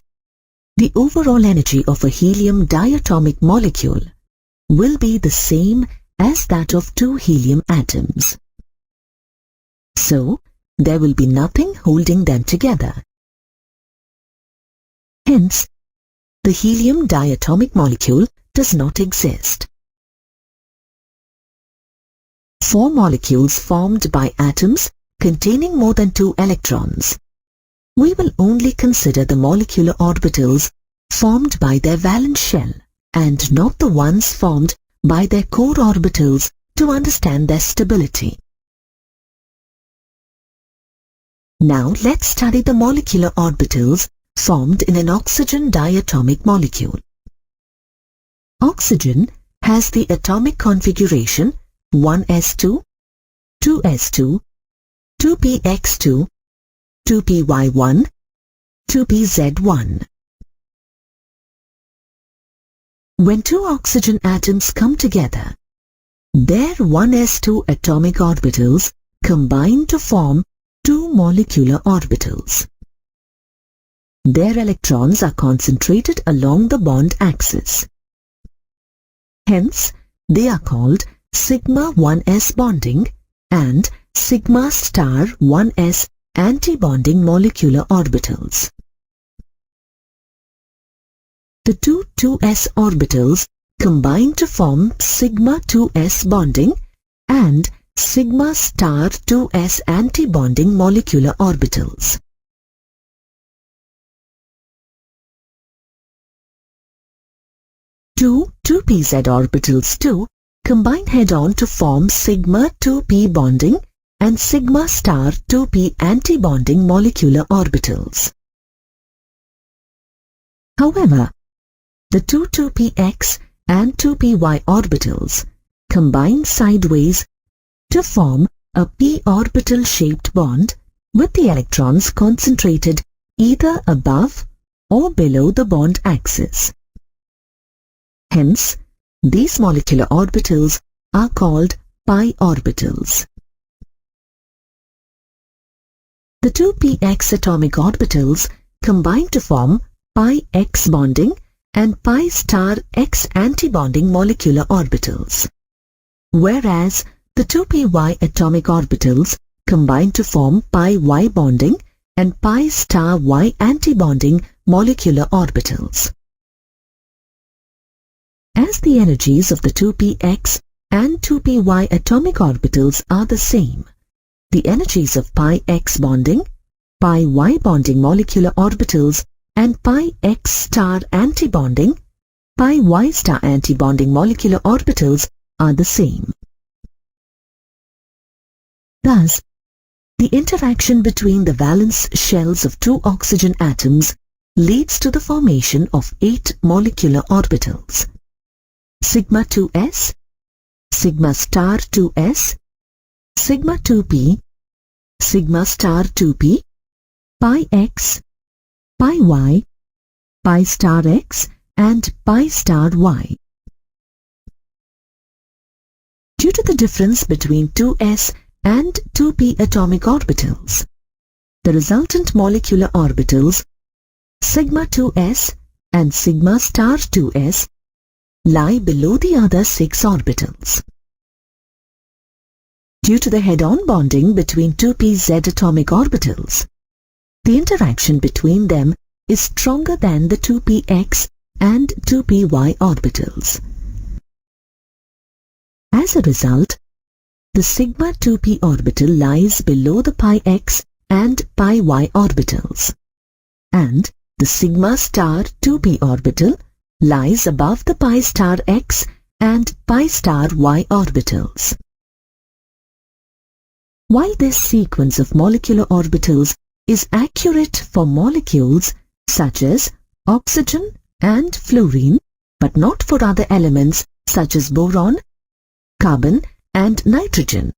the overall energy of a helium diatomic molecule will be the same as that of two helium atoms. So, there will be nothing holding them together. Hence, the helium diatomic molecule does not exist. 4 molecules formed by atoms containing more than 2 electrons. We will only consider the molecular orbitals formed by their valence shell and not the ones formed by their core orbitals to understand their stability. Now let's study the molecular orbitals formed in an oxygen diatomic molecule. Oxygen has the atomic configuration 1s2, 2s2, 2px2, 2py1, 2pz1. When 2 oxygen atoms come together, their 1s2 atomic orbitals combine to form 2 molecular orbitals. Their electrons are concentrated along the bond axis. Hence, they are called sigma 1s bonding and sigma star 1s antibonding molecular orbitals. The two 2s orbitals combine to form sigma 2s bonding and sigma star 2s antibonding molecular orbitals. Two 2pz orbitals too combine head-on to form sigma 2p bonding and sigma star 2p antibonding molecular orbitals. However, the two 2px and 2py orbitals combine sideways to form a p orbital shaped bond with the electrons concentrated either above or below the bond axis. Hence, these molecular orbitals are called pi orbitals. The two px atomic orbitals combine to form pi x bonding and pi star x antibonding molecular orbitals, whereas the two py atomic orbitals combine to form pi y bonding and pi star y antibonding molecular orbitals. As the energies of the 2px and 2py atomic orbitals are the same, the energies of pi x bonding, pi y bonding molecular orbitals and pi x star antibonding, pi y star antibonding molecular orbitals are the same. Thus, the interaction between the valence shells of two oxygen atoms leads to the formation of 8 molecular orbitals: sigma 2s, sigma star 2s, sigma 2p, sigma star 2p, pi x, pi y, pi star x and pi star y. Due to the difference between 2s and 2p atomic orbitals, the resultant molecular orbitals sigma 2s and sigma star 2s lie below the other 6 orbitals. Due to the head-on bonding between 2pz atomic orbitals, the interaction between them is stronger than the 2px and 2py orbitals. As a result, the sigma 2p orbital lies below the pi x and pi y orbitals, and the sigma star 2p orbital lies above the pi star x and pi star y orbitals. While this sequence of molecular orbitals is accurate for molecules such as oxygen and fluorine, but not for other elements such as boron, carbon and nitrogen,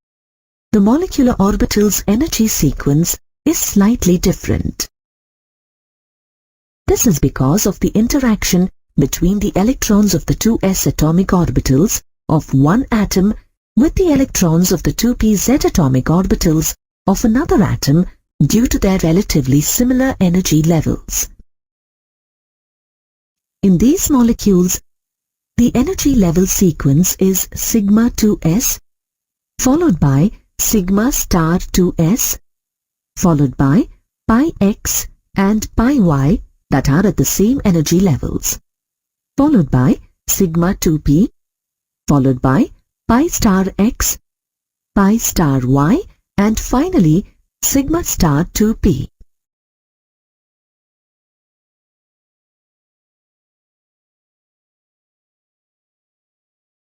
the molecular orbital's energy sequence is slightly different. This is because of the interaction between the electrons of the 2s atomic orbitals of one atom with the electrons of the 2pz atomic orbitals of another atom due to their relatively similar energy levels. In these molecules, the energy level sequence is sigma 2s, followed by sigma star 2s, followed by pi x and pi y that are at the same energy levels, followed by sigma 2p, followed by pi star x, pi star y, and finally sigma star 2p.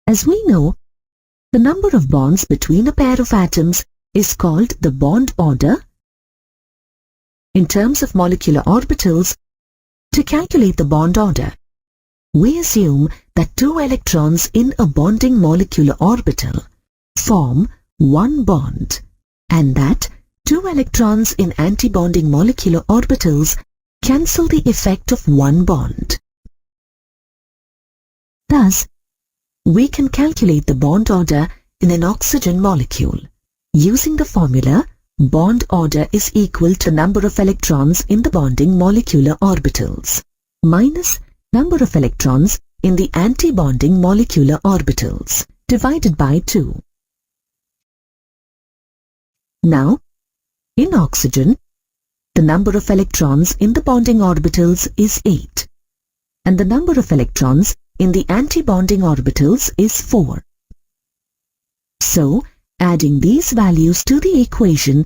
As we know, the number of bonds between a pair of atoms is called the bond order. In terms of molecular orbitals, to calculate the bond order, we assume that 2 electrons in a bonding molecular orbital form one bond, and that 2 electrons in antibonding molecular orbitals cancel the effect of one bond. Thus, we can calculate the bond order in an oxygen molecule using the formula bond order is equal to number of electrons in the bonding molecular orbitals minus number of electrons in the anti-bonding molecular orbitals divided by 2. Now, in oxygen, the number of electrons in the bonding orbitals is 8, and the number of electrons in the anti-bonding orbitals is 4. So, adding these values to the equation,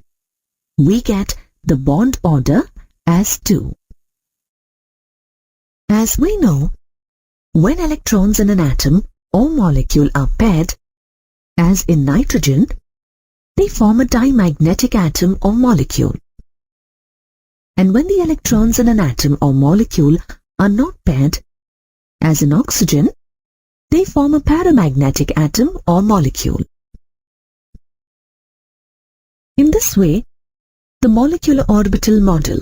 we get the bond order as 2. As we know, when electrons in an atom or molecule are paired, as in nitrogen, they form a dimagnetic atom or molecule. And when the electrons in an atom or molecule are not paired, as in oxygen, they form a paramagnetic atom or molecule. In this way, the molecular orbital model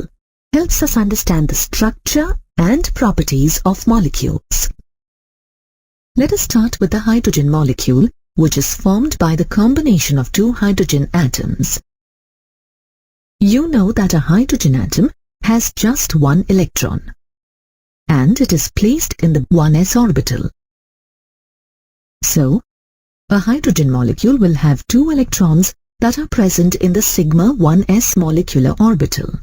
helps us understand the structure and properties of molecules. Let us start with the hydrogen molecule, which is formed by the combination of two hydrogen atoms. You know that a hydrogen atom has just one electron, and it is placed in the 1s orbital. So, a hydrogen molecule will have two electrons that are present in the sigma 1s molecular orbital.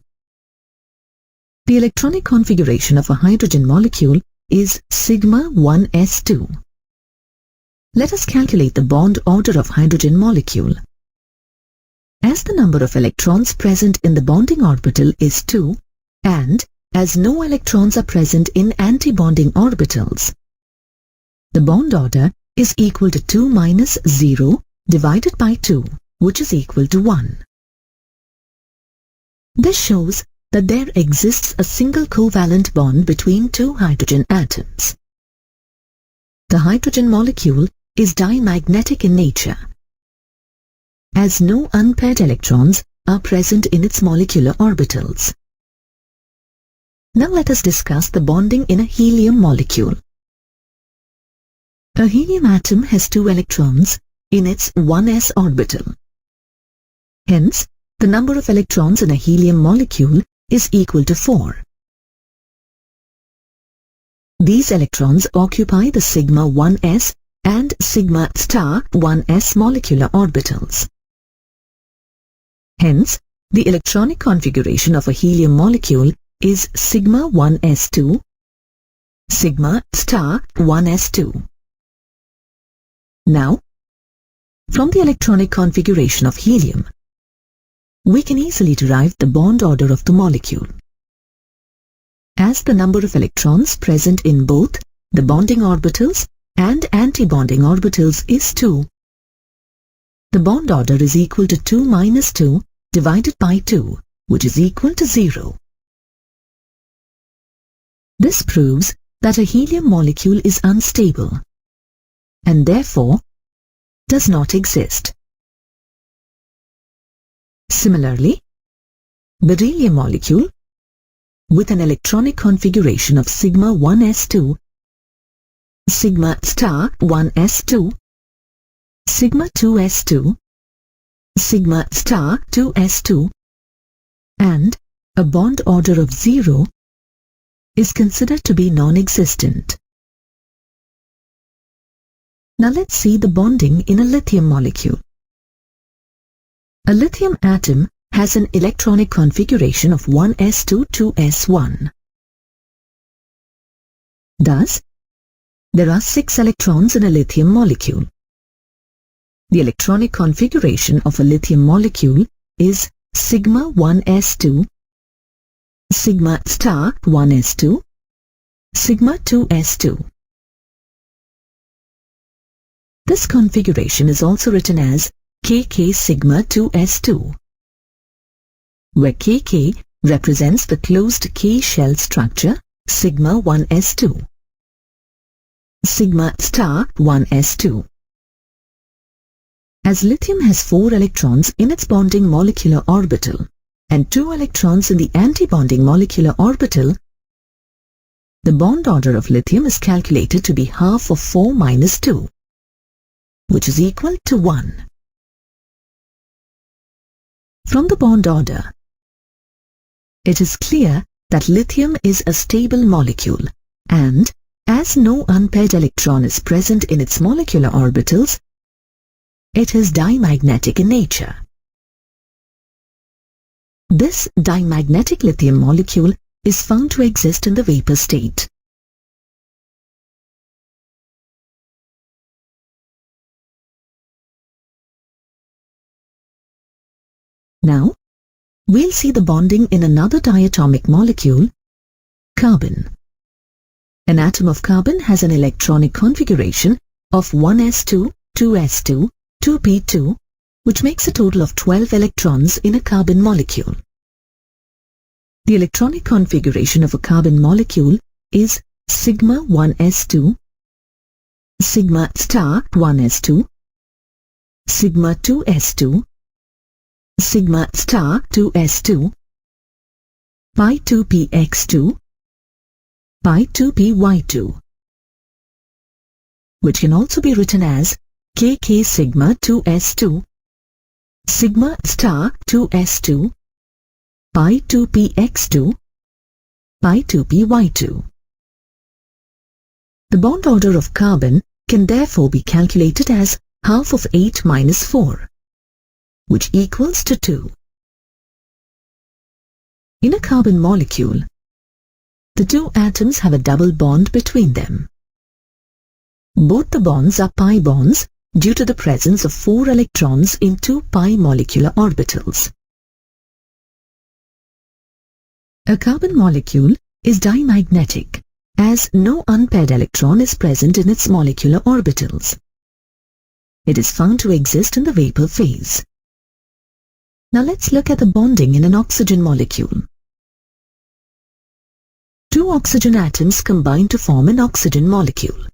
The electronic configuration of a hydrogen molecule is sigma 1s2. Let us calculate the bond order of hydrogen molecule. As the number of electrons present in the bonding orbital is 2, and as no electrons are present in anti-bonding orbitals, the bond order is equal to 2 minus 0 divided by 2, which is equal to 1. This shows that there exists a single covalent bond between two hydrogen atoms. The hydrogen molecule is dimagnetic in nature, as no unpaired electrons are present in its molecular orbitals. Now let us discuss the bonding in a helium molecule. A helium atom has two electrons in its 1s orbital. Hence, the number of electrons in a helium molecule is equal to 4. These electrons occupy the sigma 1s and sigma star 1s molecular orbitals. Hence, the electronic configuration of a helium molecule is sigma 1s2, sigma star 1s2. Now, from the electronic configuration of helium, we can easily derive the bond order of the molecule. As the number of electrons present in both the bonding orbitals and anti-bonding orbitals is 2, the bond order is equal to 2 minus 2 divided by 2, which is equal to 0. This proves that a helium molecule is unstable and therefore does not exist. Similarly, beryllium molecule with an electronic configuration of sigma 1s2, sigma star 1s2, sigma 2s2, sigma star 2s2, and a bond order of 0 is considered to be non-existent. Now let's see the bonding in a lithium molecule. A lithium atom has an electronic configuration of 1s2 2s1. Thus, there are 6 electrons in a lithium molecule. The electronic configuration of a lithium molecule is sigma 1s2, sigma star 1s2, sigma 2s2. This configuration is also written as kk sigma 2s2, where kk represents the closed K-shell structure sigma 1s2, sigma star 1s2. As lithium has 4 electrons in its bonding molecular orbital and 2 electrons in the anti-bonding molecular orbital, the bond order of lithium is calculated to be half of 4 minus 2, which is equal to 1. From the bond order, it is clear that lithium is a stable molecule, and as no unpaired electron is present in its molecular orbitals, it is diamagnetic in nature. This diamagnetic lithium molecule is found to exist in the vapor state. Now, we'll see the bonding in another diatomic molecule, carbon. An atom of carbon has an electronic configuration of 1s2, 2s2, 2p2, which makes a total of 12 electrons in a carbon molecule. The electronic configuration of a carbon molecule is sigma 1s2, sigma star 1s2, sigma 2s2, sigma star 2s2, pi 2px2, pi 2py2, which can also be written as kk sigma 2s2, sigma star 2s2, pi 2px2, pi 2py2. The bond order of carbon can therefore be calculated as half of 8 minus 4, which equals to 2. In a carbon molecule, the two atoms have a double bond between them. Both the bonds are pi bonds due to the presence of 4 electrons in 2 pi molecular orbitals. A carbon molecule is diamagnetic as no unpaired electron is present in its molecular orbitals. It is found to exist in the vapor phase. Now let's look at the bonding in an oxygen molecule. 2 oxygen atoms combine to form an oxygen molecule.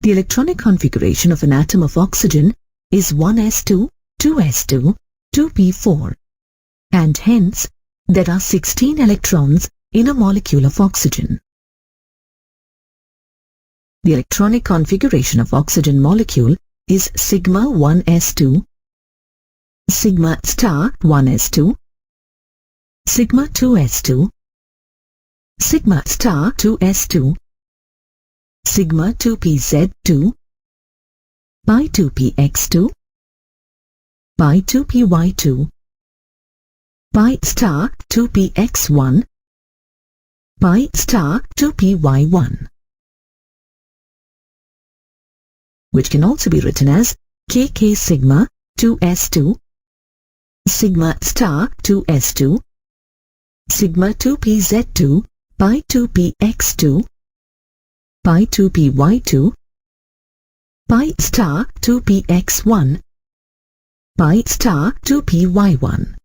The electronic configuration of an atom of oxygen is 1s2, 2s2, 2p4, and hence there are 16 electrons in a molecule of oxygen. The electronic configuration of oxygen molecule is sigma 1s2, sigma star 1s2, sigma 2s2, sigma star 2s2, sigma 2pz2, pi 2px2, pi 2py2, pi star 2px1, pi star 2py1, which can also be written as kk sigma 2s2, sigma star 2s2, sigma 2pz2, pi 2px2, pi 2py2, pi star 2px1, pi star 2py1.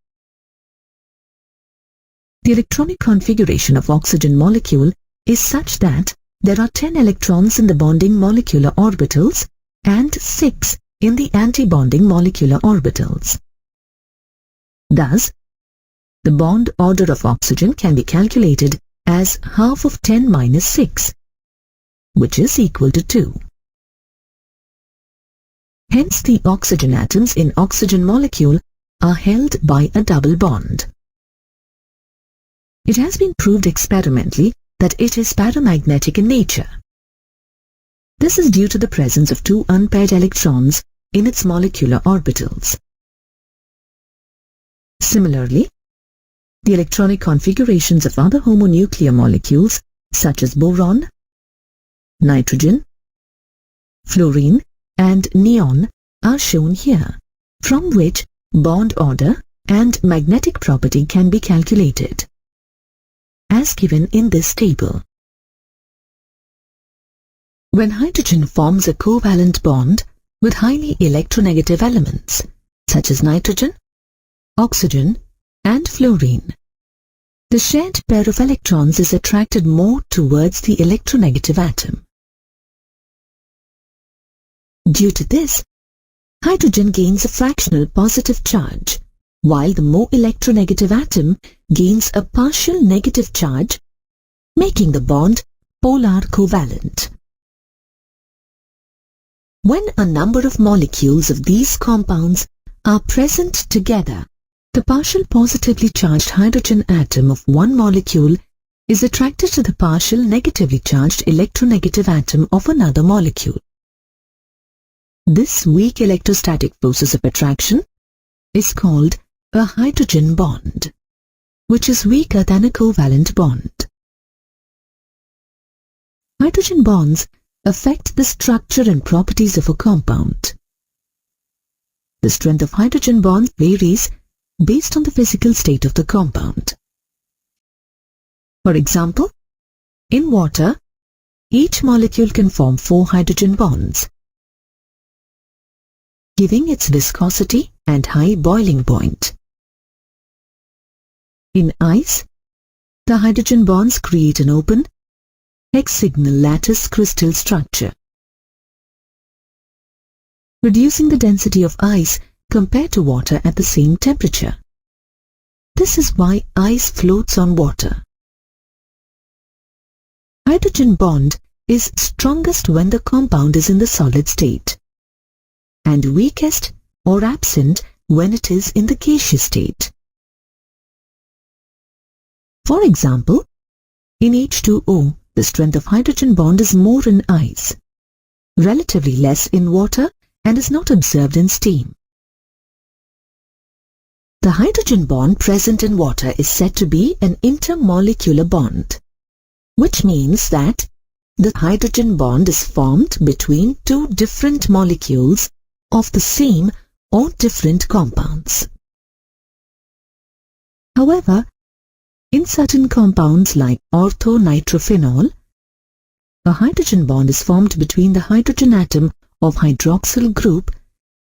The electronic configuration of oxygen molecule is such that there are 10 electrons in the bonding molecular orbitals and 6 in the anti-bonding molecular orbitals. Thus, the bond order of oxygen can be calculated as half of 10 minus 6, which is equal to 2. Hence, the oxygen atoms in oxygen molecule are held by a double bond. It has been proved experimentally that it is paramagnetic in nature. This is due to the presence of 2 unpaired electrons in its molecular orbitals. Similarly, the electronic configurations of other homonuclear molecules such as boron, nitrogen, fluorine and neon are shown here, from which bond order and magnetic property can be calculated, as given in this table. When hydrogen forms a covalent bond with highly electronegative elements such as nitrogen, oxygen and fluorine, the shared pair of electrons is attracted more towards the electronegative atom. Due to this, hydrogen gains a fractional positive charge, while the more electronegative atom gains a partial negative charge, making the bond polar covalent. When a number of molecules of these compounds are present together The partial positively charged hydrogen atom of one molecule is attracted to the partial negatively charged electronegative atom of another molecule. This weak electrostatic process of attraction is called a hydrogen bond, which is weaker than a covalent bond. Hydrogen bonds affect the structure and properties of a compound. The strength of hydrogen bonds varies based on the physical state of the compound. For example, in water, each molecule can form 4 hydrogen bonds, giving its viscosity and high boiling point. In ice, the hydrogen bonds create an open, hexagonal lattice crystal structure, reducing the density of ice compared to water at the same temperature. This is why ice floats on water. Hydrogen bond is strongest when the compound is in the solid state, and weakest or absent when it is in the gaseous state. For example, in H2O, the strength of hydrogen bond is more in ice, relatively less in water, and is not observed in steam. The hydrogen bond present in water is said to be an intermolecular bond, which means that the hydrogen bond is formed between 2 different molecules of the same or different compounds. However, in certain compounds like orthonitrophenol, a hydrogen bond is formed between the hydrogen atom of hydroxyl group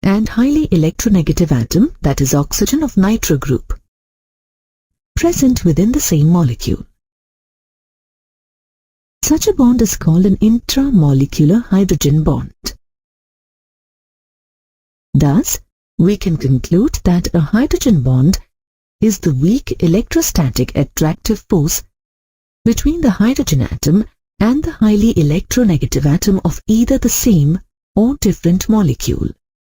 and highly electronegative atom, that is oxygen of nitro group, present within the same molecule. Such a bond is called an intramolecular hydrogen bond. Thus, we can conclude that a hydrogen bond is the weak electrostatic attractive force between the hydrogen atom and the highly electronegative atom of either the same or different molecule.